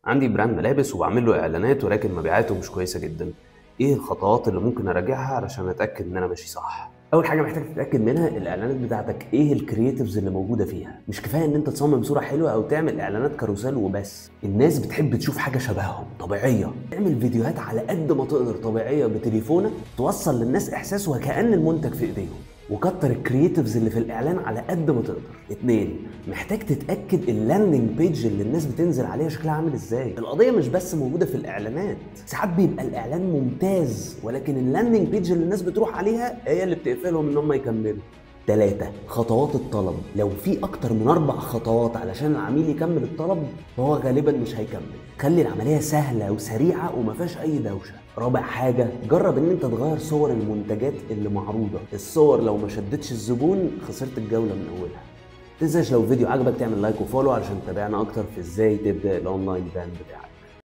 عندي براند ملابس وبعمل له اعلانات ولكن مبيعاته مش كويسه جدا. ايه الخطوات اللي ممكن اراجعها علشان اتاكد ان انا ماشي صح؟ اول حاجه محتاج تتاكد منها الاعلانات بتاعتك ايه الكرييتيفز اللي موجوده فيها. مش كفايه ان انت تصمم صوره حلوه او تعمل اعلانات كاروسيل وبس. الناس بتحب تشوف حاجه شبههم طبيعيه. اعمل فيديوهات على قد ما تقدر طبيعيه بتليفونك توصل للناس احساس وكأن المنتج في ايديهم. وكتر الكرييتيفز اللي في الاعلان على قد ما تقدر. اتنين، محتاج تتاكد اللاندنج بيج اللي الناس بتنزل عليها شكلها عامل ازاي. القضيه مش بس موجوده في الاعلانات، ساعات بيبقى الاعلان ممتاز ولكن اللاندنج بيج اللي الناس بتروح عليها هي اللي بتقفلهم ان هم يكملوا. تلاتة، خطوات الطلب. لو في اكتر من 4 خطوات علشان العميل يكمل الطلب فهو غالبا مش هيكمل. خلي العملية سهلة وسريعة وما فيهاش اي دوشة. رابع حاجة، جرب ان انت تغير صور المنتجات اللي معروضة. الصور لو ما شدتش الزبون خسرت الجولة من اولها. متنساش لو الفيديو عجبك تعمل لايك وفولو علشان تتابعنا اكتر في ازاي تبدأ الاونلاين براند بتاعك.